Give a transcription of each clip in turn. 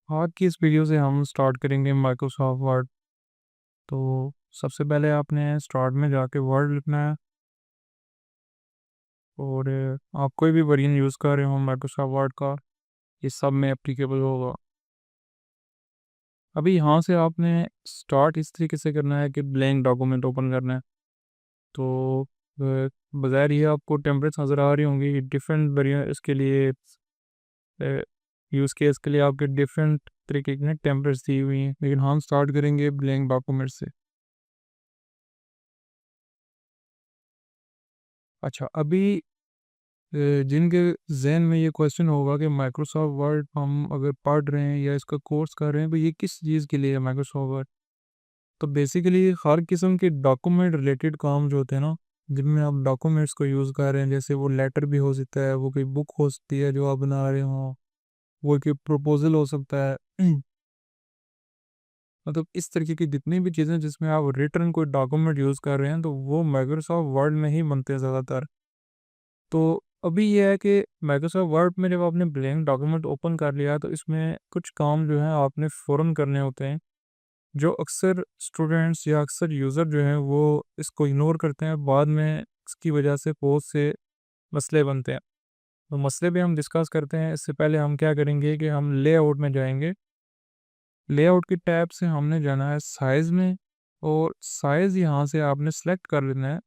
आज की इस वीडियो से हम स्टार्ट करेंगे माइक्रोसॉफ्ट वर्ड। तो सबसे पहले आपने स्टार्ट में जाके वर्ड लिखना है और आप कोई भी वर्जन यूज़ कर रहे हो माइक्रोसॉफ्ट वर्ड का, ये सब में एप्लीकेबल होगा। अभी यहाँ से आपने स्टार्ट इस तरीके से करना है कि ब्लैंक डॉक्यूमेंट ओपन करना है। तो बज़ाहिर ये आपको टेम्पलेट्स नज़र आ रही होंगी डिफरेंट वेरिएंट, इसके लिए यूज़ केस के लिए आपके डिफरेंट तरीके की टेम्पलेट्स दी हुई हैं, लेकिन हम स्टार्ट करेंगे ब्लैंक डॉक्यूमेंट से। अच्छा, अभी जिनके ज़हन में ये क्वेश्चन होगा कि माइक्रोसॉफ्ट वर्ड हम अगर पढ़ रहे हैं या इसका कोर्स कर रहे हैं, तो ये किस चीज़ के लिए है माइक्रोसॉफ्ट वर्ड? तो बेसिकली हर किस्म के डॉक्यूमेंट रिलेटेड काम जो होते हैं ना, जिनमें आप डॉक्यूमेंट्स को यूज़ कर रहे हैं, जैसे वो लेटर भी हो सकता है, वो कोई बुक हो सकती है जो आप बना रहे हो, वो कोई प्रपोज़ल हो सकता है। मतलब इस तरीके की जितनी भी चीज़ें जिसमें आप रिटन कोई डॉक्यूमेंट यूज़ कर रहे हैं, तो वो माइक्रोसॉफ्ट वर्ड में ही बनते हैं ज़्यादातर। तो अभी ये है कि माइक्रोसॉफ्ट वर्ड में जब आपने ब्लैंक डॉक्यूमेंट ओपन कर लिया तो इसमें कुछ काम जो है आपने फ़ौरन करने होते हैं, जो अक्सर स्टूडेंट्स या अक्सर यूज़र जो हैं वो इसको इग्नोर करते हैं, बाद में इसकी वजह से बहुत से मसले बनते हैं। तो मसले भी हम डिस्कस करते हैं, इससे पहले हम क्या करेंगे कि हम लेआउट में जाएंगे। लेआउट की टैब से हमने जाना है साइज़ में, और साइज़ यहाँ से आपने सेलेक्ट कर लेना है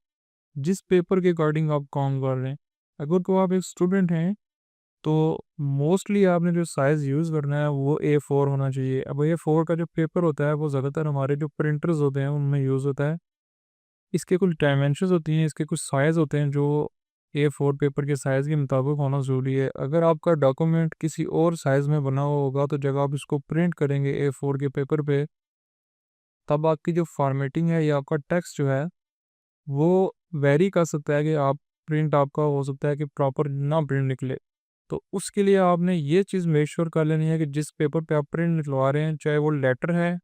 जिस पेपर के अकॉर्डिंग आप काम कर रहे हैं। अगर तो आप एक स्टूडेंट हैं तो मोस्टली आपने जो साइज़ यूज़ करना है वो A4 होना चाहिए। अब A4 का जो पेपर होता है वो ज़्यादातर हमारे जो प्रिंटर्स होते हैं उनमें यूज़ होता है। इसके कुछ डायमेंशंस होती हैं, इसके कुछ साइज़ होते हैं जो A4 पेपर के साइज़ के मुताबिक होना ज़रूरी है। अगर आपका डॉक्यूमेंट किसी और साइज़ में बना हुआ होगा तो जब आप इसको प्रिंट करेंगे A4 के पेपर पे, तब आपकी जो फॉर्मेटिंग है या आपका टेक्स्ट जो है वो वेरी कर सकता है कि आप प्रिंट आपका हो सकता है कि प्रॉपर ना प्रिंट निकले। तो उसके लिए आपने ये चीज़ मेक श्योर कर लेनी है कि जिस पेपर पे आप प्रिंट निकलवा रहे हैं, चाहे वो लेटर है,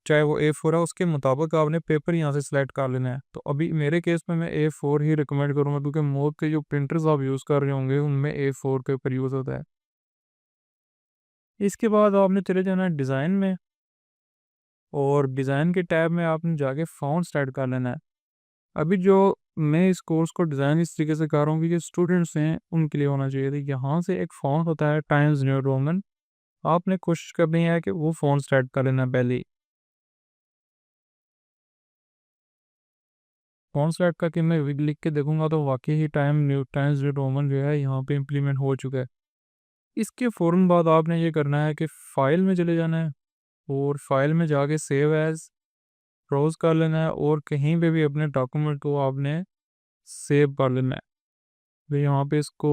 चाहे वो A4 है, उसके मुताबिक आपने पेपर यहाँ से सिलेक्ट कर लेना है। तो अभी मेरे केस में मैं A4 ही रिकमेंड करूँगा, क्योंकि मोस्ट के जो प्रिंटर्स आप यूज़ कर रहे होंगे, उनमें A4 पेपर यूज़ होता है। इसके बाद आपने चले जाना है डिज़ाइन में, और डिज़ाइन के टैब में आपने जाके फ़ॉन्ट्स ऐड कर लेना है। अभी जो मैं इस कोर्स को डिज़ाइन इस तरीके से कर रहा हूँ कि जो स्टूडेंट्स हैं उनके लिए होना चाहिए। तो यहाँ से एक फ़ॉन्ट होता है टाइम्स न्यू रोमन, आपने कोशिश करनी है कि वो फ़ॉन्ट सेट कर लेना पहले ही। फ़ॉन्ट सेट करके मैं विग लिख के देखूँगा तो वाक़ई ही टाइम्स न्यू रोमन जो है यहाँ पे इम्प्लीमेंट हो चुका है। इसके फ़ौरन बाद आपने ये करना है कि फ़ाइल में चले जाना है, और फ़ाइल में जाके सेव एज़ ब्राउज़ कर लेना है, और कहीं पे भी अपने डॉक्यूमेंट को आपने सेव कर लेना है। तो यहाँ पे इसको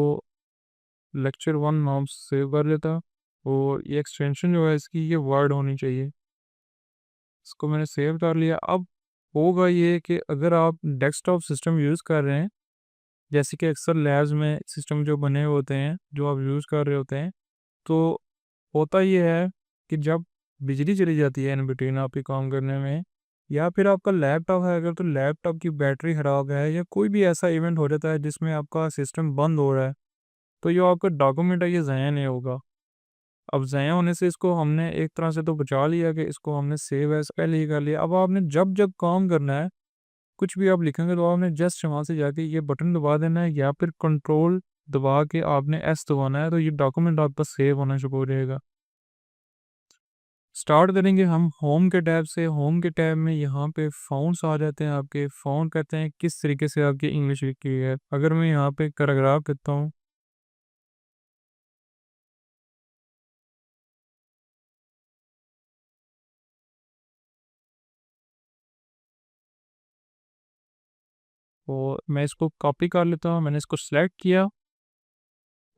लेक्चर 1 नाम से सेव कर लेता, और ये एक्सटेंशन जो है इसकी ये वर्ड होनी चाहिए। इसको मैंने सेव कर लिया। अब होगा ये कि अगर आप डेस्कटॉप सिस्टम यूज़ कर रहे हैं, जैसे कि अक्सर लैब्स में सिस्टम जो बने हुए होते हैं, जो आप यूज़ कर रहे होते हैं, तो होता ये है कि जब बिजली चली जाती है इन बिटवीन आपके काम करने में, या फिर आपका लैपटॉप है अगर, तो लैपटॉप की बैटरी खराब है या कोई भी ऐसा इवेंट हो जाता है जिसमें आपका सिस्टम बंद हो रहा है, तो जो आपका डॉक्यूमेंट है ये ज़ाया नहीं होगा। अब ज़ाया होने से इसको हमने एक तरह से तो बचा लिया कि इसको हमने सेव एज़ पहले ही कर लिया। अब आपने जब-जब काम करना है, कुछ भी आप लिखेंगे तो आपने जस्ट वहाँ से जाके ये बटन दबा देना है, या फिर कंट्रोल दबा के आपने एस दबाना है, तो ये डॉक्यूमेंट आपका सेव होना शुरू हो जाएगा। स्टार्ट करेंगे हम होम के टैब से। होम के टैब में यहाँ पे फ़ॉन्ट्स आ जाते हैं आपके। फ़ॉन्ट कहते हैं किस तरीके से आपकी इंग्लिश लिखी हुई है। अगर मैं यहाँ पे पैराग्राफ करता हूँ, और मैं इसको कॉपी कर लेता हूँ। मैंने इसको सेलेक्ट किया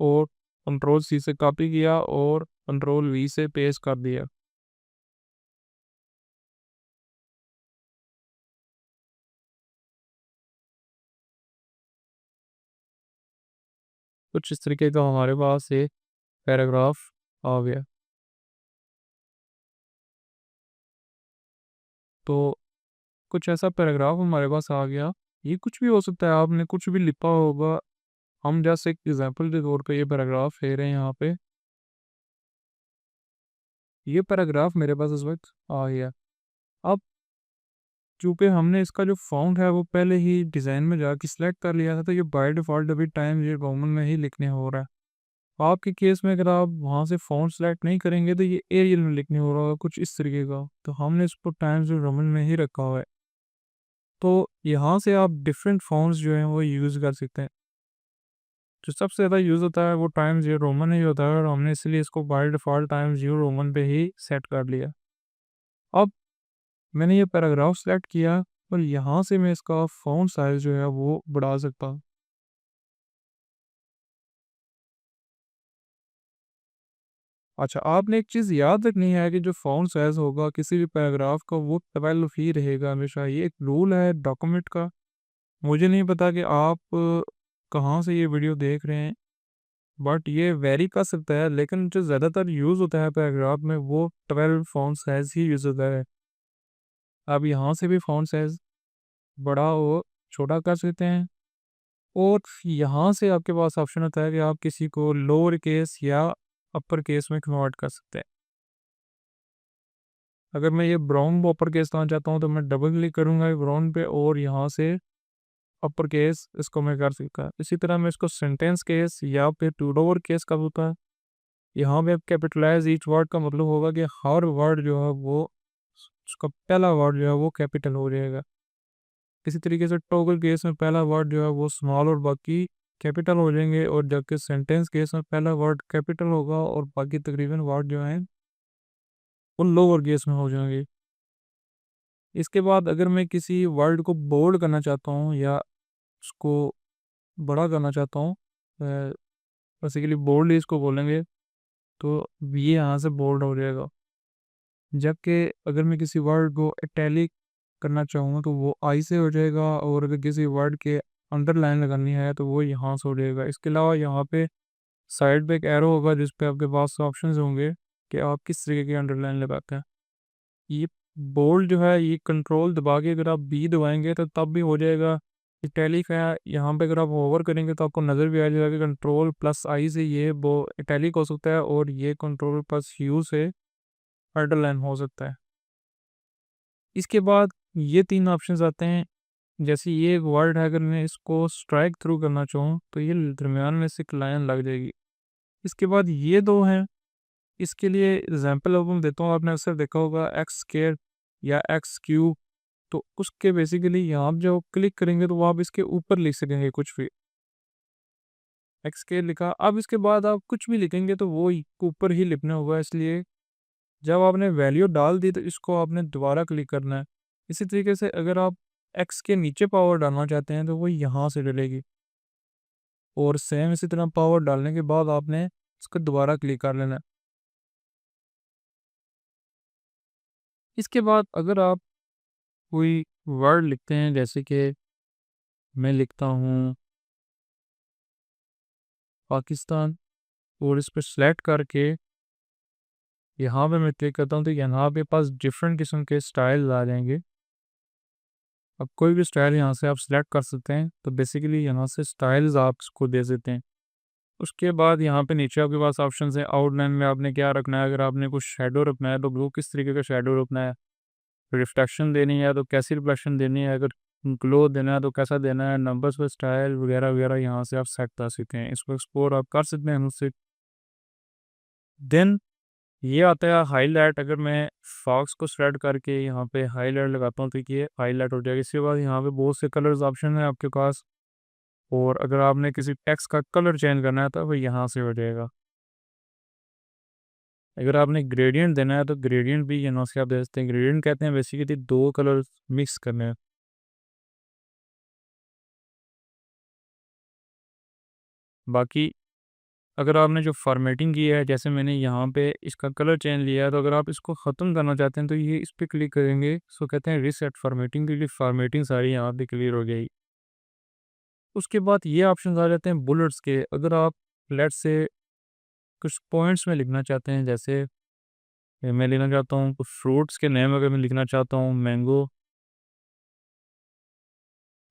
और कंट्रोल सी से कॉपी किया और कंट्रोल वी से पेस्ट कर दिया। कुछ इस तरीके का हमारे पास एक पैराग्राफ आ गया। तो कुछ ऐसा पैराग्राफ हमारे पास आ गया। ये कुछ भी हो सकता है, आपने कुछ भी लिखा होगा। हम जस्ट एक एग्जांपल के तौर पे ये पैराग्राफ ले रहे हैं यहाँ पे। ये पैराग्राफ मेरे पास इस वक़्त आ गया। अब चूँकि हमने इसका जो फ़ॉन्ट है वो पहले ही डिज़ाइन में जाके सिलेक्ट कर लिया था, तो ये बाय डिफ़ॉल्ट अभी टाइम्स न्यू रोमन में ही लिखने हो रहा है। आपके केस में अगर आप वहाँ से फ़ॉन्ट सेलेक्ट नहीं करेंगे तो ये एरियल में लिखने हो रहा होगा कुछ इस तरीके का। तो हमने इसको टाइम्स न्यू रोमन में ही रखा हुआ है। तो यहाँ से आप डिफ़रेंट फ़ॉन्ट्स जो हैं वो यूज़ कर सकते हैं। जो सबसे ज़्यादा यूज़ होता है वो टाइम्स न्यू रोमन ही होता है और हमने इसलिए इसको by default times new Roman पे ही सेट कर लिया। अब मैंने ये पैराग्राफ सेलेक्ट किया और यहाँ से मैं इसका फ़ॉन्ट साइज़ जो है वो बढ़ा सकता हूँ। अच्छा, आपने एक चीज़ याद रखनी है कि जो फ़ॉन्ट साइज़ होगा किसी भी पैराग्राफ का वो 12 ही रहेगा हमेशा। ये एक रूल है डॉक्यूमेंट का। मुझे नहीं पता कि आप कहाँ से ये वीडियो देख रहे हैं, बट ये वेरी कर सकता है, लेकिन जो ज़्यादातर यूज़ होता है पैराग्राफ में वो 12 फ़ॉन्ट साइज़ ही यूज़ होता है। आप यहाँ से भी फ़ॉन्ट साइज़ बड़ा और छोटा कर सकते हैं और यहाँ से आपके पास ऑप्शन होता है कि आप किसी को लोअर केस या अपर केस में कन्वर्ट कर सकते हैं। अगर मैं ये ब्राउन को अपर केस लाना चाहता हूँ तो मैं डबल क्लिक करूँगा ब्राउन पे और यहाँ से अपर केस इसको मैं कर सकता। इसी तरह मैं इसको सेंटेंस केस या फिर टू लोअर केस कर देता है। यहाँ पे कैपिटलाइज़ ईच वर्ड का मतलब होगा कि हर वर्ड जो है वो उसका पहला वर्ड जो है वो कैपिटल हो जाएगा। इसी तरीके से टॉगल केस में पहला वर्ड जो है वो स्मॉल और बाकी कैपिटल हो जाएँगे और जबकि सेंटेंस केस में पहला वर्ड कैपिटल होगा और बाकी तकरीबन वर्ड जो हैं वो लोअर केस में हो जाएँगे। इसके बाद अगर मैं किसी वर्ड को बोल्ड करना चाहता हूँ या उसको बड़ा करना चाहता हूँ, बेसिकली बोल्ड ही इसको बोलेंगे, तो ये यहाँ से बोल्ड हो जाएगा। जबकि अगर मैं किसी वर्ड को इटैलिक करना चाहूँ तो वो आई से हो जाएगा और अगर किसी वर्ड के अंडरलाइन लगानी है तो वो यहाँ से हो जाएगा। इसके अलावा यहाँ पे साइड पे एक एरो होगा जिस पे आपके पास ऑप्शंस होंगे कि आप किस तरीके की अंडरलाइन लगाते हैं। ये बोल्ड जो है ये कंट्रोल दबा के अगर आप बी दबाएँगे तो तब भी हो जाएगा। इटैलिक है, यहाँ पे अगर आप होवर करेंगे तो आपको नज़र भी आ जाएगा कि कंट्रोल प्लस आई से ये वो इटैलिक हो सकता है और ये कंट्रोल प्लस यू से अंडरलाइन हो सकता है। इसके बाद ये 3 ऑप्शंस आते हैं। जैसे ये एक वर्ड है, अगर मैं इसको स्ट्राइक थ्रू करना चाहूँ तो ये दरमियान में से एक लाइन लग जाएगी। इसके बाद ये 2 हैं, इसके लिए एग्ज़ाम्पल अब मैं देता हूँ। आपने अक्सर देखा होगा एक्स स्क्वायर या एक्स क्यूब, तो उसके बेसिकली यहाँ आप जब क्लिक करेंगे तो वो आप इसके ऊपर लिख सकेंगे कुछ भी। एक्स स्क्वायर लिखा, अब इसके बाद आप कुछ भी लिखेंगे तो वो ही ऊपर ही लिखना होगा, इसलिए जब आपने वैल्यू डाल दी तो इसको आपने दोबारा क्लिक करना है। इसी तरीके से अगर आप एक्स के नीचे पावर डालना चाहते हैं तो वो यहाँ से डलेगी और सेम इसी तरह पावर डालने के बाद आपने इसको दोबारा क्लिक कर लेना है। इसके बाद अगर आप कोई वर्ड लिखते हैं, जैसे कि मैं लिखता हूँ पाकिस्तान और इस पे सेलेक्ट करके यहाँ पे मैं क्लिक करता हूँ तो यहाँ पे पास डिफरेंट किस्म के स्टाइल आ जाएंगे। अब कोई भी स्टाइल यहाँ से आप सिलेक्ट कर सकते हैं, तो बेसिकली यहाँ से स्टाइल्स आप इसको दे सकते हैं। उसके बाद यहाँ पे नीचे आपके पास ऑप्शंस हैं। आउटलाइन में आपने क्या रखना है, अगर आपने कुछ शैडो रखना है तो वो किस तरीके का शैडो रखना है, रिफ्लेक्शन देनी है तो कैसी रिफ्लेक्शन देनी है, अगर ग्लो देना है तो कैसा देना है, नंबर्स पर स्टाइल वगैरह वगैरह यहाँ से आप सेट कर सकते हैं। इसको एक्सप्लोर आप कर सकते हैं मुझसे। देन ये आता है हाईलाइट। अगर मैं फॉक्स को सेलेक्ट करके यहाँ पे हाईलाइट लगाता हूँ तो ये हाईलाइट हो जाएगा। इसके बाद यहाँ पे बहुत से कलर्स ऑप्शन है आपके पास और अगर आपने किसी टेक्स्ट का कलर चेंज करना है तो वो यहाँ से हो जाएगा। अगर आपने ग्रेडियंट देना है तो ग्रेडियंट भी यहाँ से आप दे सकते हैं। ग्रेडियंट कहते हैं बेसिकली दो कलर मिक्स करने हैं। बाकी अगर आपने जो फॉर्मेटिंग की है, जैसे मैंने यहाँ पे इसका कलर चेंज लिया है, तो अगर आप इसको ख़त्म करना चाहते हैं तो ये इस पे क्लिक करेंगे, इसको कहते हैं रीसेट फॉर्मेटिंग, क्योंकि फॉर्मेटिंग सारी यहाँ पे क्लियर हो जाएगी। उसके बाद ये ऑप्शन आ जाते हैं बुलेट्स के। अगर आप लेट्स से कुछ पॉइंट्स में लिखना चाहते हैं, जैसे मैं लिखना चाहता हूँ कुछ फ्रूट्स के नेम, अगर मैं लिखना चाहता हूँ मैंगो,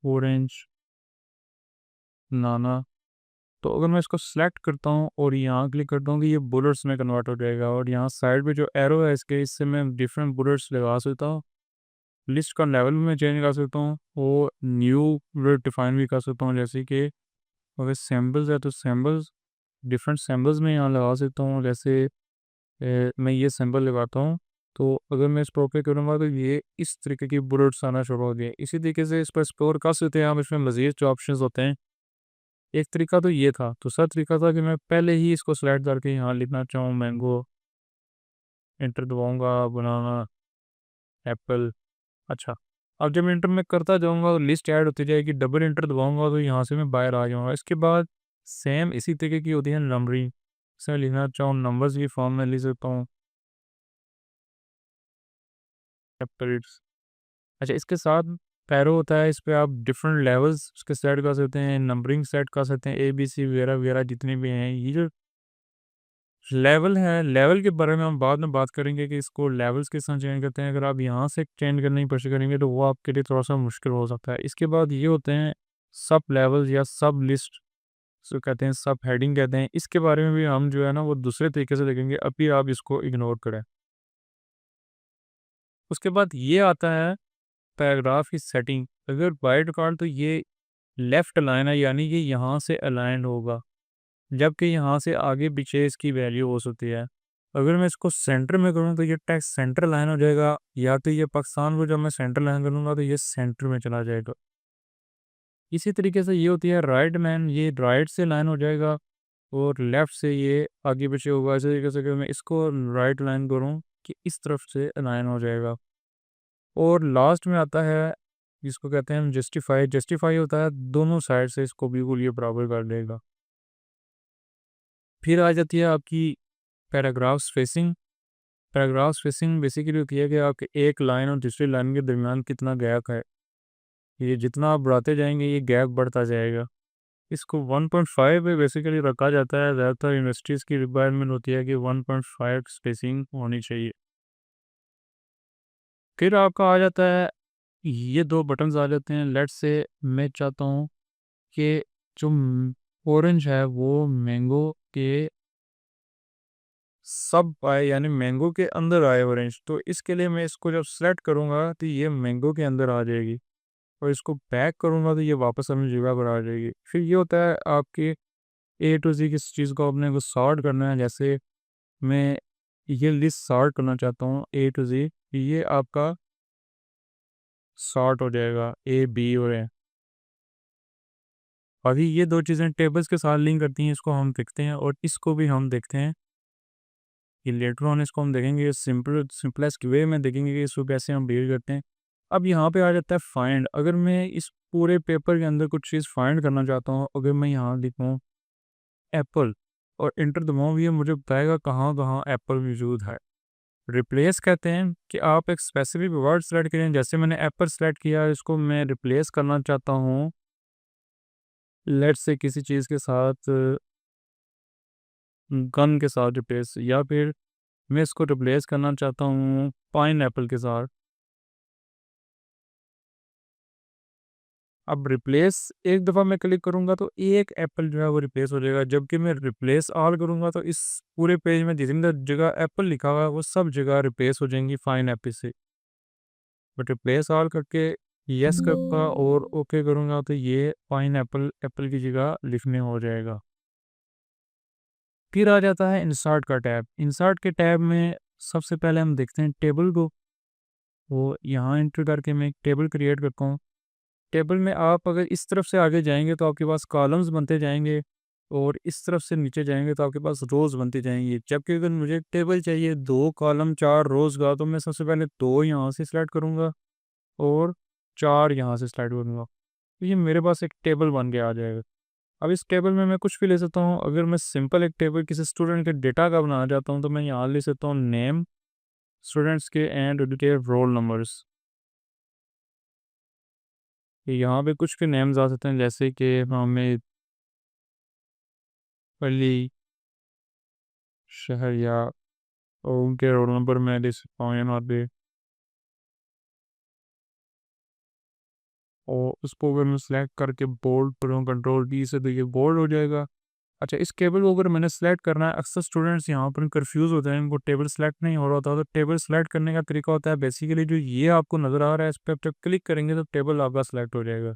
ऑरेंज, नाना, तो अगर मैं इसको सेलेक्ट करता हूँ और यहाँ क्लिक करता हूँ कि ये बुलेट्स में कन्वर्ट हो जाएगा, और यहाँ साइड पे जो एरो है इसके, इससे मैं डिफरेंट बुलेट्स लगा सकता हूँ। लिस्ट का लेवल भी मैं चेंज कर सकता हूँ और न्यू बुलेट डिफाइन भी कर सकता हूँ, जैसे कि अगर सैम्पल्स है तो सैम्पल्स, डिफरेंट सैम्पल्स में यहाँ लगा सकता हूँ। जैसे मैं ये सैम्पल लगाता हूँ, तो अगर मैं इस पर ओके करूँगा तो ये इस तरीके की बुलेट्स आना शुरू हो गए। इसी तरीके से इस पर एक्सप्लोर कर सकते हैं आप, इसमें मज़ीद जो ऑप्शंस होते हैं। एक तरीका तो ये था, दूसरा तरीका था कि मैं पहले ही इसको सेलेक्ट करके यहाँ लिखना चाहूँ मैंगो, एंटर दबाऊँगा, बनाना, एप्पल। अच्छा, अब जब इंटर में करता जाऊँगा तो लिस्ट ऐड होती जाएगी, डबल इंटर दबाऊँगा तो यहाँ से मैं बाहर आ जाऊँगा। इसके बाद सेम इसी तरीके की होती है नंबरिंग, इसमें लिखना चाहूँ नंबर्स की फॉर्म में लिख सकता हूँ, एप्पल्स। अच्छा, इसके साथ पैरो होता है, इस पे आप डिफरेंट लेवल्स उसके सेट कर सकते हैं, नंबरिंग सेट कर सकते हैं, ए, बी, सी वगैरह, वगैरह जितने भी हैं। ये जो लेवल है, लेवल के बारे में हम बाद में बात करेंगे कि इसको लेवल्स किस तरह चेंज करते हैं। अगर आप यहाँ से चेंज करने की कोशिश करेंगे तो वो आपके लिए थोड़ा-सा मुश्किल हो सकता है। इसके बाद ये होते हैं सब लेवल्स या सब लिस्ट, जिसको कहते हैं सब हेडिंग कहते हैं। इसके बारे में भी हम जो है ना वो दूसरे तरीके से देखेंगे, अभी आप इसको इग्नोर करें। उसके बाद ये आता है पैराग्राफ की सेटिंग। अगर बाय डिफ़ॉल्ट तो ये लेफ्ट अलाइन है, यानी कि यहाँ से अलाइन होगा, जबकि यहाँ से आगे पीछे इसकी वैल्यू हो सकती है। अगर मैं इसको सेंटर में करूँ तो ये टेक्स्ट सेंटर लाइन हो जाएगा, या तो ये पाकिस्तान को जब मैं सेंटर लाइन करूँगा तो ये सेंटर में चला जाएगा। इसी तरीके से ये होती है राइट लाइन, ये राइट से लाइन हो जाएगा और लेफ्ट से ये आगे पीछे होगा। इसी तरीके से अगर मैं इसको राइट लाइन करूँ कि इस तरफ से लाइन हो जाएगा। और लास्ट में आता है जिसको कहते हैं हम जस्टिफाई। जस्टिफाई होता है दोनों साइड से इसको बिल्कुल ये बराबर कर देगा। फिर आ जाती है आपकी paragraph spacing. Paragraph spacing basically होती है कि आपके एक लाइन और दूसरी लाइन के दरमियान कितना गैप है। ये जितना आप बढ़ाते जाएंगे ये गैप बढ़ता जाएगा। इसको 1.5 पे बेसिकली रखा जाता है। ज़्यादातर यूनिवर्सिटीज़ की रिक्वायरमेंट होती है कि 1.5 स्पेसिंग होनी चाहिए। फिर आपका आ जाता है, ये दो बटन्स आ जाते हैं। लेट्स से मैं चाहता हूँ कि जो ऑरेंज है वो मैंगो के सब आए, यानी मैंगो के अंदर आए ऑरेंज। तो इसके लिए मैं इसको जब सेलेक्ट करूँगा तो ये मैंगो के अंदर आ जाएगी, और इसको बैक करूँगा तो ये वापस अपनी जगह पर आ जाएगी। फिर ये होता है आपके ए टू ज़ी, किस चीज़ को अपने को सॉर्ट करना है। जैसे मैं ये लिस्ट सॉर्ट करना चाहता हूँ ए टू ज़ी, ये आपका सॉर्ट हो जाएगा ए, बी और ए। अभी ये दो चीज़ें टेबल्स के साथ लिंक करती हैं, इसको हम देखते हैं और इसको भी हम देखते हैं कि लेटर ऑन इसको हम देखेंगे सिंपलेस्ट वे में देखेंगे कि इसको कैसे हम डील करते हैं। अब यहाँ पे आ जाता है फाइंड। अगर मैं इस पूरे पेपर के अंदर कुछ चीज़ फाइंड करना चाहता हूँ, अगर मैं यहाँ लिखूँ एप्पल और इंटर दबाऊँ, ये मुझे बताएगा कहाँ कहाँ एप्पल मौजूद है। रिप्लेस कहते हैं कि आप एक स्पेसिफिक वर्ड सेलेक्ट करें। जैसे मैंने एप्पल सेलेक्ट किया, इसको मैं रिप्लेस करना चाहता हूँ लेट्स से किसी चीज़ के साथ, गन के साथ रिप्लेस, या फिर मैं इसको रिप्लेस करना चाहता हूँ पाइनएप्पल के साथ। अब रिप्लेस एक दफ़ा मैं क्लिक करूँगा तो एक एप्पल जो है वो रिप्लेस हो जाएगा, जबकि मैं रिप्लेस ऑल करूँगा तो इस पूरे पेज में जितनी जगह एप्पल लिखा हुआ है वो सब जगह रिप्लेस हो जाएंगी फाइन एप्पल से। बट रिप्लेस ऑल करके यस करूँगा और ओके करूँगा तो ये फाइन एप्पल एप्पल की जगह लिखने हो जाएगा। फिर आ जाता है इंसर्ट का टैब। इंसर्ट के टैब में सबसे पहले हम देखते हैं टेबल को। वो यहाँ एंटर करके मैं एक टेबल क्रिएट करता हूँ। टेबल में आप अगर इस तरफ से आगे जाएँगे तो आपके पास कॉलम्स बनते जाएँगे, और इस तरफ से नीचे जाएँगे तो आपके पास रोज़ बनती जाएँगी। जबकि अगर मुझे एक टेबल चाहिए 2 कॉलम 4 रोज़ का, तो मैं सबसे पहले 2 यहाँ से सेलेक्ट करूँगा और 4 यहाँ से सेलेक्ट करूँगा। तो ये मेरे पास एक टेबल बन के आ जाएगा। अब इस टेबल में मैं कुछ भी ले सकता हूँ। अगर मैं सिंपल एक टेबल किसी स्टूडेंट के डेटा का बनाना चाहता हूँ तो मैं यहाँ ले सकता हूँ नेम, स्टूडेंट्स के एंड उनके रोल नंबर्स। यहाँ पे कुछ भी नेम्स आ सकते हैं, जैसे कि हमें अली, शहर, या और उनके रोल नंबर मैं ले सकता हूँ यहाँ पे। और उसको अगर मैं सेलेक्ट करके बोल्ड करूँ कंट्रोल डी से तो ये बोल्ड हो जाएगा। अच्छा, इस टेबल को अगर मैंने सेलेक्ट करना है, अक्सर स्टूडेंट्स यहाँ पर कन्फ्यूज़ होते हैं, इनको टेबल सेलेक्ट नहीं हो रहा होता, तो टेबल सेलेक्ट करने का तरीका होता है बेसिकली जो ये आपको नज़र आ रहा है, इस पे आप जब क्लिक करेंगे तो टेबल आपका सेलेक्ट हो जाएगा।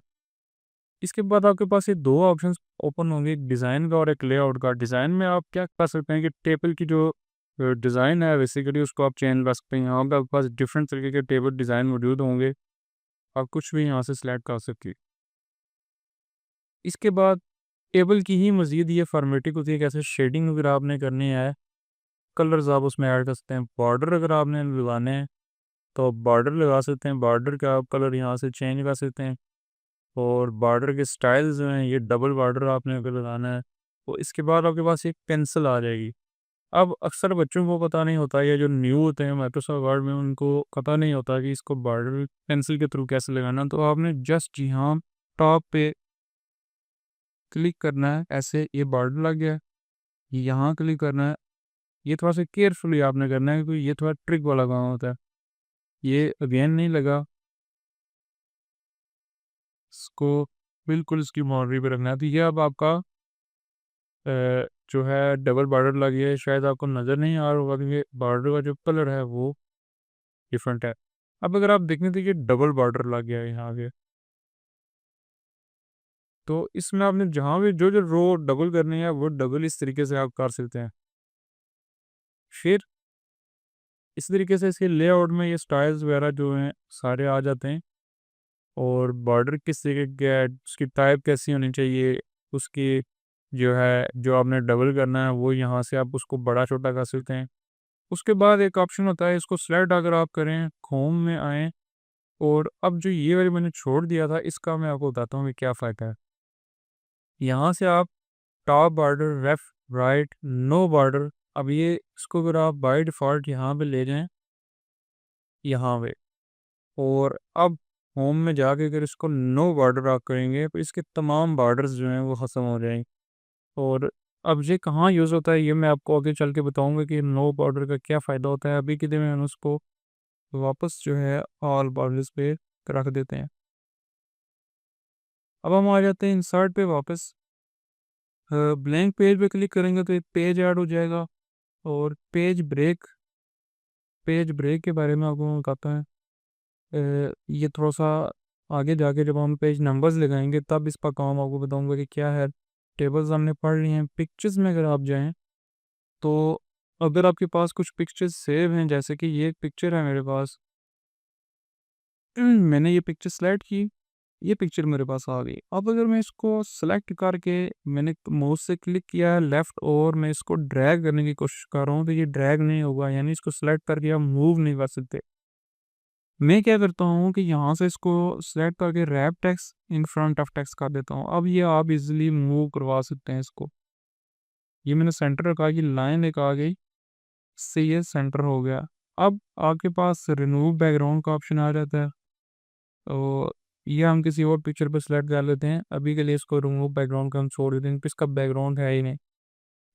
इसके बाद आपके पास ये 2 ऑप्शंस ओपन होंगे, एक डिज़ाइन का और एक लेआउट का। डिज़ाइन में आप क्या कर सकते हैं कि टेबल की जो डिज़ाइन है बेसिकली उसको आप चेंज कर सकते हैं। यहाँ पे आपके पास डिफरेंट तरीके के टेबल डिज़ाइन मौजूद होंगे, आप कुछ भी यहाँ से सिलेक्ट कर सकते हैं। इसके बाद टेबल की ही मज़ीद ये फॉर्मेटिंग होती है, कैसे शेडिंग अगर आपने करनी है, कलर्स आप उसमें ऐड कर सकते हैं। बॉर्डर अगर आपने लगाने हैं, तो बॉर्डर लगा सकते हैं, बॉर्डर का आप कलर यहाँ से चेंज कर सकते हैं। और बॉर्डर के स्टाइल्स जो हैं, ये डबल बॉर्डर आपने अगर लगाना है, तो इसके बाद आपके पास एक पेंसिल आ जाएगी। अब अक्सर बच्चों को पता नहीं होता, या जो न्यू होते हैं माइक्रोसॉफ्ट वर्ड में, उनको पता नहीं होता कि इसको बॉर्डर पेंसिल के थ्रू कैसे लगाना है। तो आपने जस्ट यहाँ टॉप पे क्लिक करना है, ऐसे ये बॉर्डर लग गया है, यहाँ क्लिक करना है। ये थोड़ा-सा केयरफुली आपने करना है, क्योंकि ये थोड़ा ट्रिक वाला काम होता है। ये अगेन नहीं लगा, इसको बिल्कुल इसकी बाउंड्री पे रखना है। तो ये अब आपका जो है डबल बॉर्डर लग गया है, शायद आपको नज़र नहीं आ रहा होगा, क्योंकि बॉर्डर का जो कलर है वो डिफरेंट है। अब अगर आप देखें तो ये डबल बॉर्डर लग गया है यहाँ पे। तो इसमें आपने जहाँ भी जो-जो रो डबल करनी है, वो डबल इस तरीके से आप कर सकते हैं। फिर इस तरीके से इसके लेआउट में ये स्टाइल्स वगैरह जो हैं सारे आ जाते हैं, और बॉर्डर किस तरीके का है, उसकी टाइप कैसी होनी चाहिए, उसकी जो है जो आपने डबल करना है वो यहाँ से आप उसको बड़ा-छोटा कर सकते हैं। उसके बाद एक ऑप्शन होता है, इसको सेलेक्ट अगर आप करें, होम में आएँ, और अब जो ये वाली मैंने छोड़ दिया था, इसका मैं आपको बताता हूँ कि क्या फ़ायदा है। यहाँ से आप top border, left, right, no border, अब ये इसको अगर आप बाय डिफ़ॉल्ट यहाँ पे ले जाएँ, यहाँ पे, और अब होम में जाके अगर इसको नो बॉर्डर आप करेंगे, तो इसके तमाम बॉर्डर्स जो हैं वो ख़त्म हो जाएँगे। और अब ये कहाँ यूज़ होता है, ये मैं आपको आगे चल के बताऊँगा कि नो बॉर्डर का क्या फ़ायदा होता है। अभी के लिए मैं उसको वापस जो है ऑल बॉर्डर्स पे रख देते हैं। अब हम आ जाते हैं इंसर्ट पे वापस। ब्लैंक पेज पे क्लिक करेंगे तो एक पेज ऐड हो जाएगा, और पेज ब्रेक के बारे में आपको मैं बताता हूँ। ये थोड़ा-सा आगे जाके जब हम पेज नंबर्स लगाएँगे तब इसका काम आपको बताऊँगा कि क्या है। टेबल्स हमने पढ़ लिए हैं। पिक्चर्स में अगर आप जाएँ, तो अगर आपके पास कुछ पिक्चर्स सेव हैं, जैसे कि ये एक पिक्चर है मेरे पास। मैंने ये पिक्चर सेलेक्ट की, ये पिक्चर मेरे पास आ गई। अब अगर मैं इसको सेलेक्ट करके मैंने माउस से क्लिक किया है लेफ्ट, और मैं इसको ड्रैग करने की कोशिश कर रहा हूँ, तो ये ड्रैग नहीं होगा, यानी इसको सेलेक्ट करके आप मूव नहीं कर सकते। मैं क्या करता हूँ कि यहाँ से इसको सेलेक्ट करके wrap text in front of text कर देता हूँ। अब ये आप इज़िली मूव करवा सकते हैं इसको। ये मैंने सेंटर रखा, ये लाइन एक आ गई, इससे ये सेंटर हो गया। अब आपके पास रिमूव बैकग्राउंड का ऑप्शन आ जाता है। तो ये हम किसी और पिक्चर पे सेलेक्ट कर लेते हैं। अभी के लिए इसको रिमूव बैकग्राउंड का हम छोड़ देते हैं, क्योंकि इसका बैकग्राउंड है ही नहीं।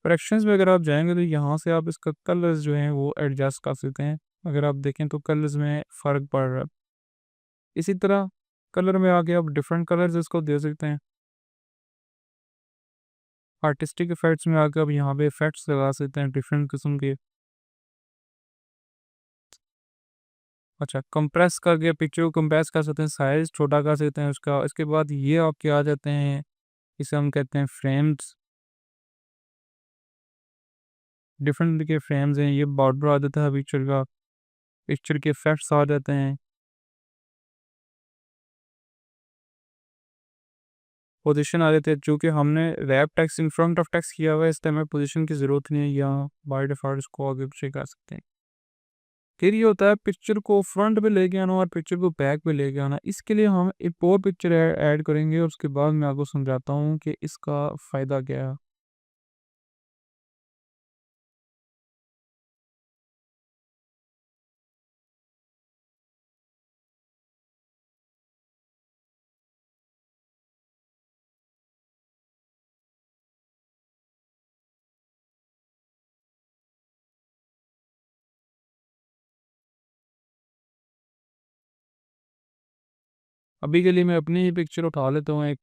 करेक्शंस में अगर आप जाएँगे तो यहाँ से आप इसका कलर्स जो हैं वो एडजस्ट कर सकते हैं। अगर आप देखें तो कलर्स में फ़र्क पड़ रहा है। इसी तरह कलर में आके आप डिफरेंट कलर्स इसको दे सकते हैं। आर्टिस्टिक इफ़ेक्ट्स में आके आप यहाँ पे इफ़ेक्ट्स लगा सकते हैं डिफरेंट किस्म के। अच्छा, कंप्रेस करके पिक्चर को कंप्रेस कर सकते हैं, साइज़ छोटा कर सकते हैं उसका। इसके बाद ये आपके आ जाते हैं, इसे हम कहते हैं फ्रेम्स। डिफरेंट के फ्रेम्स हैं, ये बॉर्डर आ जाता है पिक्चर का, पिक्चर के इफ़ेक्ट्स आ जाते हैं। पोज़ीशन आ जाती है, चूँकि हमने wrap text in front of text किया हुआ है, इसलिए हमें पोज़ीशन की ज़रूरत नहीं है, यहाँ बाय डिफ़ॉल्ट इसको आगे पीछे कर सकते हैं। फिर ये होता है पिक्चर को फ्रंट पे लेके आना और पिक्चर को बैक पे लेके आना। इसके लिए हम एक और पिक्चर ऐड करेंगे, और उसके बाद मैं आपको समझाता हूँ कि इसका फ़ायदा क्या है। अभी के लिए मैं अपनी ही पिक्चर उठा लेता हूँ एक,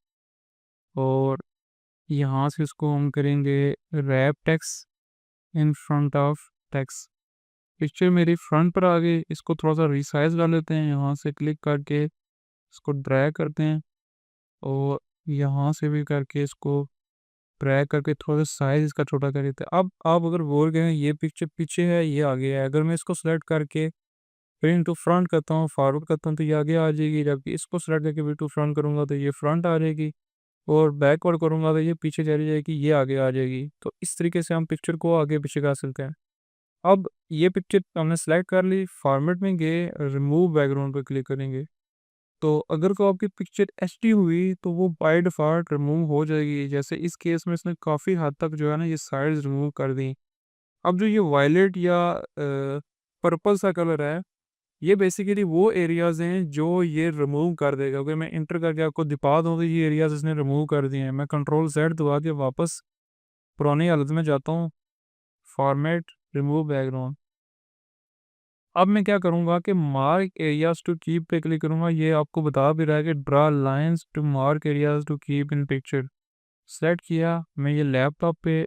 और यहाँ से इसको हम करेंगे wrap text in front of text. Picture मेरी फ्रंट पर आ गई, इसको थोड़ा सा रिसाइज कर लेते हैं, यहाँ से क्लिक करके इसको ड्रैग करते हैं और यहाँ से भी करके इसको ड्रैग करके थोड़ा सा साइज इसका छोटा कर देते हैं। अब आप अगर बोल गए हैं ये पिक्चर पीछे है ये आगे है, अगर मैं इसको सेलेक्ट करके फिर इनटू फ्रंट करता हूँ, फॉरवर्ड करता हूँ तो ये आगे आ जाएगी, जबकि इसको सेलेक्ट करके फिर टू फ्रंट करूँगा तो ये फ्रंट आ जाएगी और बैकवर्ड करूँगा तो ये पीछे चली जाएगी, ये आगे आ जाएगी। तो इस तरीके से हम पिक्चर को आगे पीछे कर सकते हैं। अब ये पिक्चर हमने सेलेक्ट कर ली, फॉर्मेट में गए, रिमूव बैकग्राउंड पे क्लिक करेंगे। तो अगर को आपकी पिक्चर एचडी हुई तो वो बाय डिफ़ॉल्ट रिमूव हो जाएगी। जैसे इस केस में इसने काफ़ी हद तक जो है ना ये साइड्स रिमूव कर दी। अब जो ये वायलेट या पर्पल सा कलर है, ये बेसिकली वो एरियाज़ हैं जो ये रिमूव कर देगा। अगर मैं एंटर करके आपको दिखा दूँ तो ये एरियाज़ इसने रिमूव कर दिए हैं। मैं कंट्रोल ज़ेड दबा के वापस पुरानी हालत में जाता हूँ, फॉर्मेट, रिमूव बैकग्राउंड। अब मैं क्या करूँगा कि मार्क एरियाज़ टू कीप पे क्लिक करूँगा। ये आपको बता भी रहा है कि draw lines to mark areas to keep in picture. Select किया, मैं ये लैपटॉप पे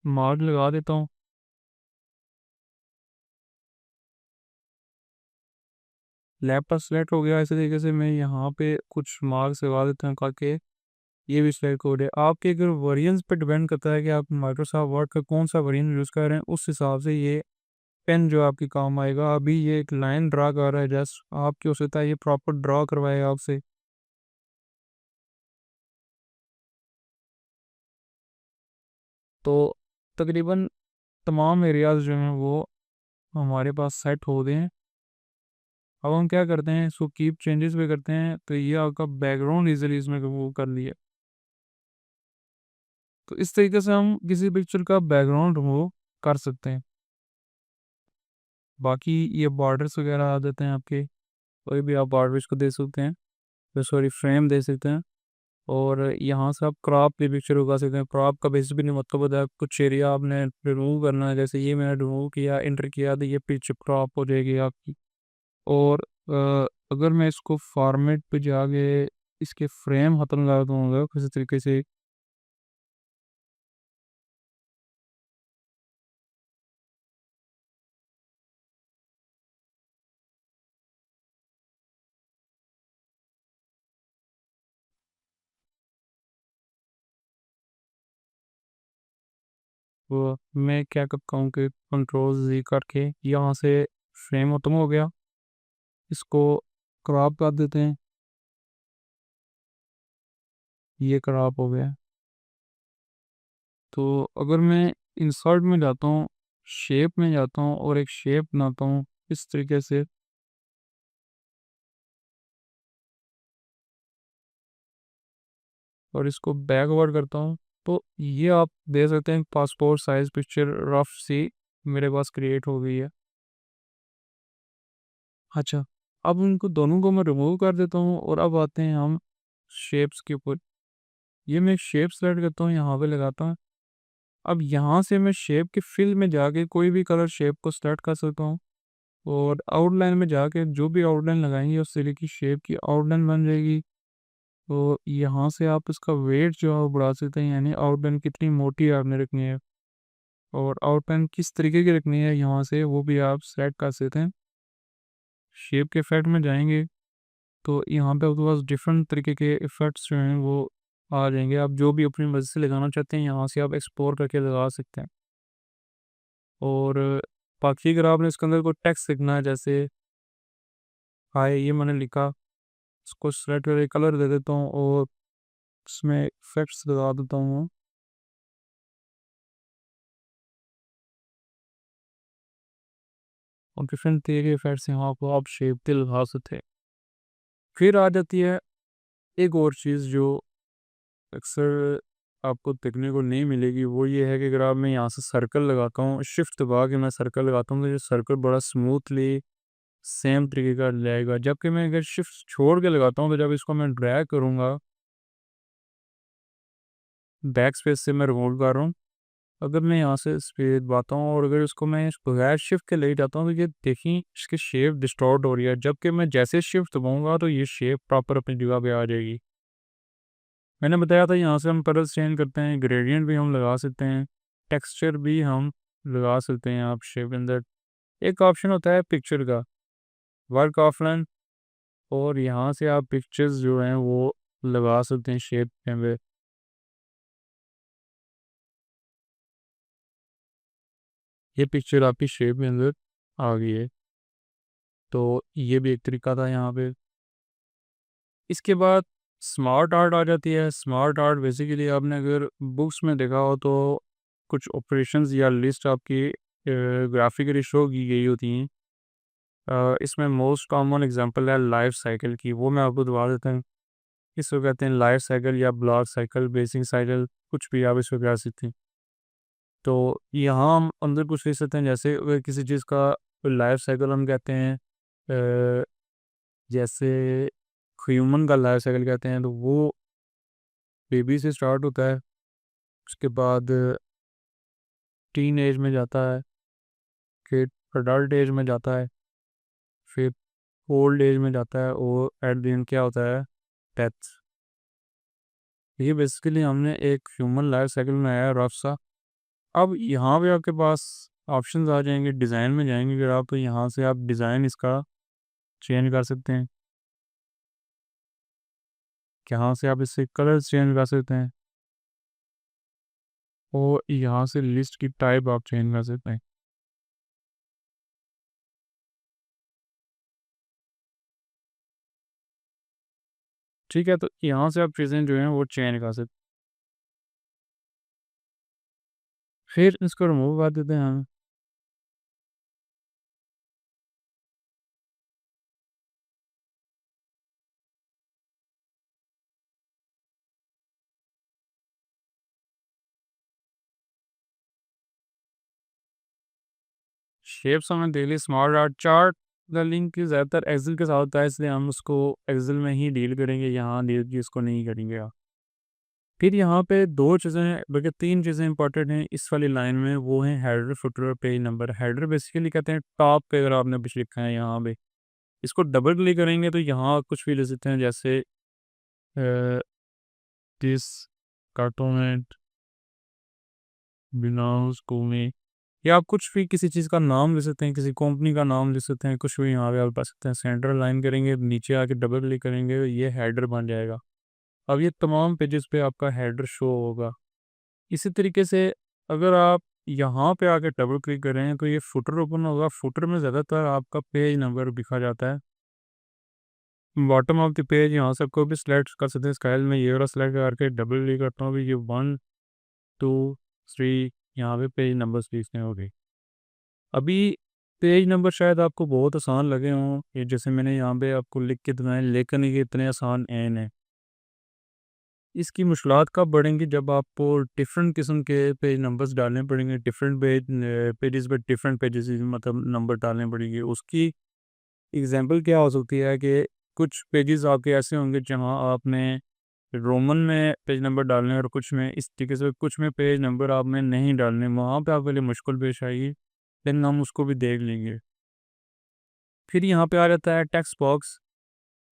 मार्क लगा देता हूँ। लैपटॉप सेलेक्ट हो गया, इसी तरीके से मैं यहाँ पे कुछ मार्क्स लगा देता हूँ ताकि ये भी सिलेक्ट हो जाए। आपके अगर वेरिएंस पे डिपेंड करता है कि आप माइक्रोसॉफ्ट वर्ड का कौन सा वेरिएंट यूज़ कर रहे हैं, उस हिसाब से ये पेन जो आपके काम आएगा। अभी ये एक लाइन ड्रा कर रहा है, जस्ट आपकी हो सकता है ये प्रॉपर ड्रा करवाएगा आपसे। तो तकरीबन तमाम एरियाज़ जो हैं वो हमारे पास सेट हो गए हैं। अब हम क्या करते हैं, इसको कीप चेंजेस पे करते हैं तो ये आपका बैकग्राउंड इजीली इसमें वो कर लिया। तो इस तरीके से हम किसी पिक्चर का बैकग्राउंड रिमूव कर सकते हैं। बाकी ये बॉर्डर्स वगैरह आ देते हैं आपके, कोई भी आप बॉर्डर्स को दे सकते हैं, तो सॉरी फ्रेम दे सकते हैं। और यहाँ से आप क्रॉप भी पिक्चर उगा सकते हैं। क्रॉप का बेसिकली नहीं मतलब होता है कुछ एरिया आपने रिमूव करना है, जैसे ये मैंने रिमूव किया, एंटर किया तो ये पिक्चर क्रॉप हो जाएगी आपकी। और अगर मैं इसको फॉर्मेट पे जाके इसके फ्रेम ख़त्म कर दूँगा किसी तरीके से, तो मैं क्या करता हूँ कि कंट्रोल Z करके यहाँ से फ्रेम ख़त्म हो गया, इसको क्रॉप कर देते हैं, ये क्रॉप हो गया। तो अगर मैं इंसर्ट में जाता हूँ, शेप में जाता हूँ और एक शेप बनाता हूँ इस तरीके से, और इसको बैकवर्ड करता हूँ, तो ये आप दे सकते हैं पासपोर्ट साइज़ पिक्चर रफ सी मेरे पास क्रिएट हो गई है। अच्छा, अब उनको दोनों को मैं रिमूव कर देता हूँ और अब आते हैं हम शेप्स के ऊपर। ये मैं एक शेप सेलेक्ट करता हूँ, यहाँ पे लगाता हूँ। अब यहाँ से मैं शेप के फिल में जाके कोई भी कलर शेप को सेलेक्ट कर सकता हूँ और आउटलाइन में जाके जो भी आउटलाइन लगाएंगे उस तरीके की शेप की आउटलाइन बन जाएगी। तो यहाँ से आप इसका वेट जो है वो बढ़ा सकते हैं, यानी आउटलाइन कितनी मोटी आपने रखनी है और आउटलाइन किस तरीके की रखनी है यहाँ से वो भी आप सेलेक्ट कर सकते हैं। शेप के इफेक्ट में जाएंगे तो यहाँ पे आपके पास डिफरेंट तरीके के इफ़ेक्ट्स जो हैं वो आ जाएँगे। आप जो भी अपनी मर्ज़ी से लगाना चाहते हैं यहाँ से आप एक्सप्लोर करके लगा सकते हैं। और बाकी अगर आपने इसके अंदर कोई टेक्स्ट लिखना है, जैसे हाय ये मैंने लिखा, इसको सेलेक्ट करके कलर दे देता हूँ और इसमें इफ़ेक्ट्स लगा देता हूँ और डिफरेंट तरीके के इफ़ेक्ट्स यहाँ को आप शेप पे लगा सकते हैं। फिर आ जाती है एक और चीज़ जो अक्सर आपको देखने को नहीं मिलेगी, वो ये है कि अगर आप मैं यहाँ से सर्कल लगाता हूँ, शिफ्ट दबा के मैं सर्कल लगाता हूँ तो ये सर्कल बड़ा स्मूथली सेम तरीके का जाएगा। जबकि मैं अगर शिफ्ट छोड़ के लगाता हूँ तो जब इसको मैं ड्रैग करूँगा, बैक स्पेस से मैं रिमूव कर रहा हूँ, अगर मैं यहाँ से स्पेस दबाता हूँ और अगर इसको मैं बगैर शिफ्ट के ले जाता हूँ तो ये देखिए इसकी शेप डिस्टॉर्ट हो रही है। जबकि मैं जैसे शिफ्ट दबाऊँगा तो ये शेप प्रॉपर अपनी जगह पे आ जाएगी। मैंने बताया था यहाँ से हम कलर्स चेंज करते हैं, ग्रेडियंट भी हम लगा सकते हैं, टेक्सचर भी हम लगा सकते हैं आप शेप के अंदर। एक ऑप्शन होता है पिक्चर का, वर्क ऑफलाइन, और यहाँ से आप पिक्चर्स जो हैं वो लगा सकते हैं शेप के अंदर। ये पिक्चर आपकी शेप के अंदर आ गई है। तो ये भी एक तरीका था यहाँ पे। इसके बाद स्मार्ट आर्ट आ जाती है। स्मार्ट आर्ट बेसिकली आपने अगर बुक्स में देखा हो तो कुछ ऑपरेशंस या लिस्ट आपकी ग्राफिकली शो की गई होती हैं। इसमें मोस्ट कॉमन एग्जांपल है लाइफ साइकिल की, वो मैं आपको दबा देता हूँ। इसको कहते हैं लाइफ साइकिल या ब्लॉक साइकिल, बेसिक साइकिल, कुछ भी आप इसको कह सकते हैं। तो यहाँ हम अंदर कुछ लिख सकते हैं, जैसे अगर किसी चीज़ का लाइफ साइकिल हम कहते हैं, अ, जैसे ह्यूमन का लाइफ साइकिल कहते हैं, तो वो बेबी से स्टार्ट होता है, उसके बाद टीन एज में जाता है, फिर अडल्ट एज में जाता है, फिर ओल्ड एज में जाता है, और एट द एंड क्या होता है, डेथ। ये बेसिकली हमने एक ह्यूमन लाइफ साइकिल में आया रफ सा। अब यहाँ पे आपके पास ऑप्शंस आ जाएंगे, डिज़ाइन में जाएंगे अगर आप, तो यहाँ से आप डिज़ाइन इसका चेंज कर सकते हैं। यहाँ से आप इससे कलर्स चेंज कर सकते हैं, और यहाँ से लिस्ट की टाइप आप चेंज कर सकते हैं। ठीक है, तो यहाँ से आप चीज़ें जो हैं वो चेंज कर सकते हैं। फिर इसको रिमूव कर देते हैं हम। शेप्स हमें daily smart art chart, the link की ज़्यादातर एक्सेल के साथ होता है, इसलिए हम उसको एक्सेल में ही डील करेंगे, यहाँ डील की इसको नहीं करेंगे आप। फिर यहाँ पे 2 चीज़ें हैं, बल्कि 3 चीज़ें इंपॉर्टेंट हैं इस वाली लाइन में, वो हैं हेडर, फुटर और पेज नंबर। हेडर बेसिकली कहते हैं टॉप पे अगर आपने कुछ लिखा है यहाँ पे, इसको डबल क्लिक करेंगे तो यहाँ कुछ भी लिख सकते हैं, जैसे दिस कार्टूनेट बिलोंग्स टू मी, या आप कुछ भी किसी चीज़ का नाम लिख सकते हैं, किसी कंपनी का नाम लिख सकते हैं, कुछ भी यहाँ पे आप बता सकते हैं। सेंटर लाइन करेंगे, नीचे आके डबल क्लिक करेंगे, ये हेडर बन जाएगा। अब ये तमाम पेजेस पे आपका हेडर शो होगा। इसी तरीके से अगर आप यहाँ पे आके डबल क्लिक करें तो ये फुटर ओपन होगा। फुटर में ज़्यादातर आपका पेज नंबर लिखा जाता है। बॉटम ऑफ द पेज यहाँ से आपको भी सिलेक्ट कर सकते हैं स्टाइल में, ये वाला सिलेक्ट करके डबल क्लिक करता हूँ, ये 1 2 3 यहाँ पे पेज नंबर्स लिखने हो गए। अभी पेज नंबर शायद आपको बहुत आसान लगे हों, ये जैसे मैंने यहाँ पे आपको लिख के दिखाए, लेकिन ये इतने आसान एन है। इसकी मुश्किलात कब बढ़ेंगी, जब आपको डिफरेंट किस्म के पेज नंबर्स डालने पड़ेंगे, डिफरेंट पेजेस पे डिफरेंट पेजेस मतलब नंबर डालने पड़ेंगे। उसकी एग्जांपल क्या हो सकती है कि कुछ पेजेस आपके ऐसे होंगे जहाँ आपने रोमन में पेज नंबर डालने, और कुछ में इस तरीके से, कुछ में पेज नंबर आपने नहीं डालने, वहाँ पे आपके लिए मुश्किल पेश आएगी, लेकिन हम उसको भी देख लेंगे। फिर यहाँ पे आ जाता है टेक्स्ट बॉक्स।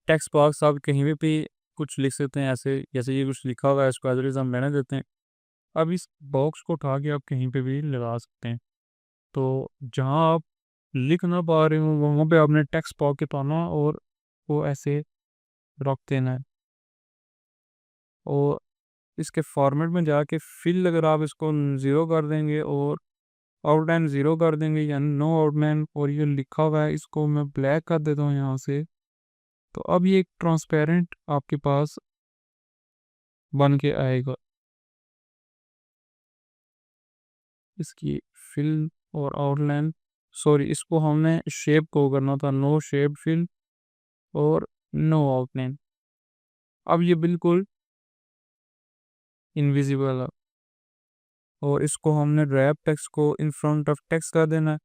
टेक्स्ट बॉक्स आप कहीं भी कुछ लिख सकते हैं, ऐसे जैसे ये कुछ लिखा हुआ है, इसको एज इट इज़ हम रहने देते हैं। अब इस बॉक्स को उठा के आप कहीं पे भी लगा सकते हैं। तो जहाँ आप लिख ना पा रहे हो वहाँ पे आपने टेक्स्ट पॉकेट पाना, और वो ऐसे रख देना है। और इसके फॉर्मेट में जाके फिल अगर आप इसको 0 कर देंगे और आउटलाइन 0 कर देंगे, यानी नो आउटलाइन, और ये लिखा हुआ है इसको मैं ब्लैक कर देता हूँ यहाँ से, तो अब ये एक ट्रांसपेरेंट आपके पास बन के आएगा। इसकी फिल और आउटलाइन, सॉरी इसको हमने शेप को करना था, नो शेप फिल और नो आउटलाइन। अब ये बिल्कुल इनविजिबल है, और इसको हमने रैप टेक्स्ट को इन फ्रंट ऑफ टेक्स्ट कर देना है।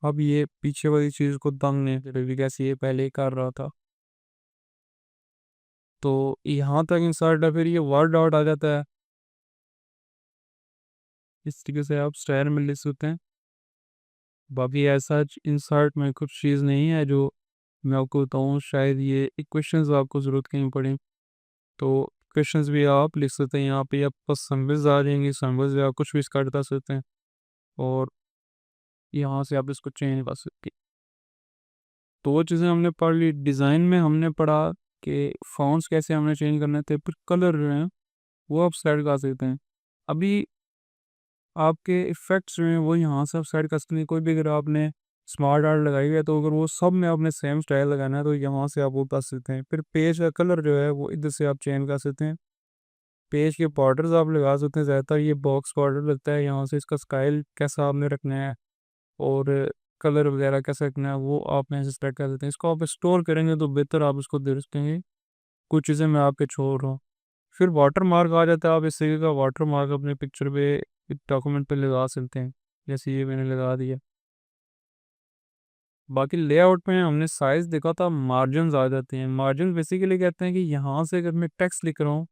अब ये पीछे वाली चीज़ को दंग नहीं करेगी, कैसे ये पहले ही कर रहा था। तो यहाँ तक इंसर्ट है, फिर ये वर्ड आउट आ जाता है। इस तरीके से आप स्टाइल में लिख सकते हैं। बाकी ऐसा इंसर्ट में कुछ चीज़ नहीं है जो मैं आपको बताऊँ, शायद ये इक्वेशंस आपको ज़रूरत कहीं पड़े। तो लोकेशंस भी आप लिख सकते हैं, यहाँ पे आपको सिंबल्स आ जाएंगे, सिंबल्स भी आप कुछ भी इसका कर सकते हैं और यहाँ से आप इसको चेंज कर सकते हैं। तो वो चीज़ें हमने पढ़ ली। डिज़ाइन में हमने पढ़ा कि फ़ॉन्ट्स कैसे हमने चेंज करने थे, फिर कलर जो हैं वो आप सेट कर सकते हैं। अभी आपके इफ़ेक्ट्स जो हैं वो यहाँ से आप सेट कर सकते हैं। कोई भी अगर आपने स्मार्ट आर्ट लगाई है तो अगर वो सब में आपने सेम स्टाइल लगाना है तो यहाँ से आप वो कर सकते हैं। फिर पेज का कलर जो है वो इधर से आप चेंज कर सकते हैं। पेज के बॉर्डर्स आप लगा सकते हैं, ज़्यादातर ये बॉक्स बॉर्डर लगता है, यहाँ से इसका स्टाइल कैसा आपने रखना है और कलर वगैरह कैसे रखना है वो आप यहाँ से सेलेक्ट कर सकते हैं। इसको आप स्टोर करेंगे तो बेहतर आप इसको देख सकेंगे। कुछ चीज़ें मैं आपके छोड़ रहा हूँ। फिर वाटर मार्क आ जाता है, आप इस तरीके का वाटर मार्क अपने पिक्चर पे, डॉक्यूमेंट पे लगा सकते हैं, जैसे ये मैंने लगा दिया। बाकी लेआउट में हमने साइज़ देखा था, मार्जिन्स आ जाते हैं। मार्जिन बेसिकली कहते हैं कि यहाँ से अगर मैं टेक्स्ट लिख रहा हूँ,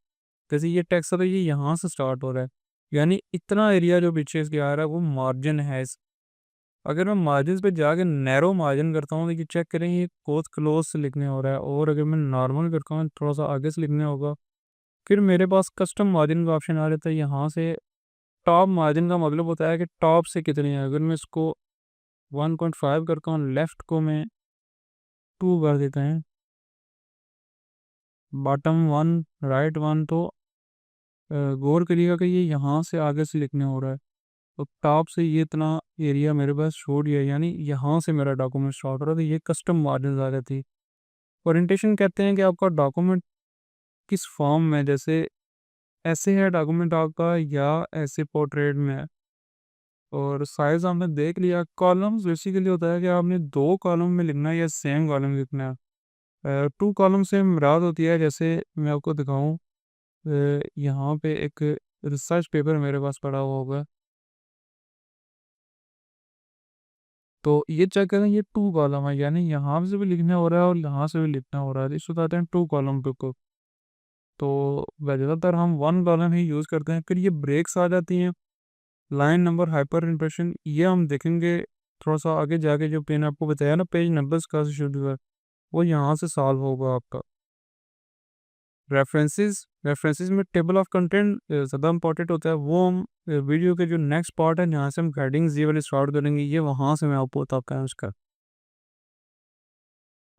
जैसे ये टेक्स्ट है तो ये यहाँ से स्टार्ट हो रहा है, यानी इतना एरिया जो पीछे इसके आ रहा है वो मार्जिन है इस। अगर मैं मार्जिन्स पे जाके नैरो मार्जिन करता हूँ तो ये चेक करें ये बहुत क्लोज से लिखने हो रहा है, और अगर मैं नॉर्मल करता हूँ थोड़ा सा आगे से लिखने होगा। फिर मेरे पास कस्टम मार्जिन का ऑप्शन आ जाता है, यहाँ से टॉप मार्जिन का मतलब होता है कि टॉप से कितनी है। अगर मैं इसको 1.5 करता हूँ, लेफ्ट को मैं 2 कर देते हैं, बॉटम 1 राइट 1, तो गौर करिएगा कि ये यहाँ से आगे से लिखने हो रहा है। तो टॉप से ये इतना एरिया मेरे पास छोड़ दिया, यानी यहाँ से मेरा डॉक्यूमेंट स्टार्ट हो रहा था। ये कस्टम मार्जिन आ जाती। ओरिएंटेशन कहते हैं कि आपका डॉक्यूमेंट किस फॉर्म में, जैसे ऐसे है डॉक्यूमेंट आपका या ऐसे पोर्ट्रेट में है। और साइज़ हमने देख लिया। कॉलम्स बेसिकली होता है कि आपने 2 कॉलम में लिखना है या सेम कॉलम लिखना है। 2 कॉलम से मुराद होती है, जैसे मैं आपको दिखाऊँ, यहाँ पे एक रिसर्च पेपर मेरे पास पड़ा हुआ होगा। तो ये चेक करें, ये 2 कॉलम है, यानी यहाँ से भी लिखना हो रहा है और यहाँ से भी लिखना हो रहा है। इसको कहते हैं 2 कॉलम बुक। तो ज़्यादातर हम 1 कॉलम ही यूज़ करते हैं। फिर ये ब्रेक्स आ जाती हैं, लाइन नंबर, हाइपर इंप्रेशन, ये हम देखेंगे थोड़ा सा आगे जाके। जो मैंने आपको बताया ना पेज नंबर्स का शुरू हुआ, वो यहाँ से सॉल्व होगा आपका। रेफरेंसेस, रेफरेंसेस में टेबल ऑफ कंटेंट ज़्यादा इंपॉर्टेंट होता है। वो हम वीडियो के जो नेक्स्ट पार्ट है जहाँ से हम हेडिंग्स ये वाले स्टार्ट करेंगे, ये वहाँ से मैं आपको बताता हूँ उसका।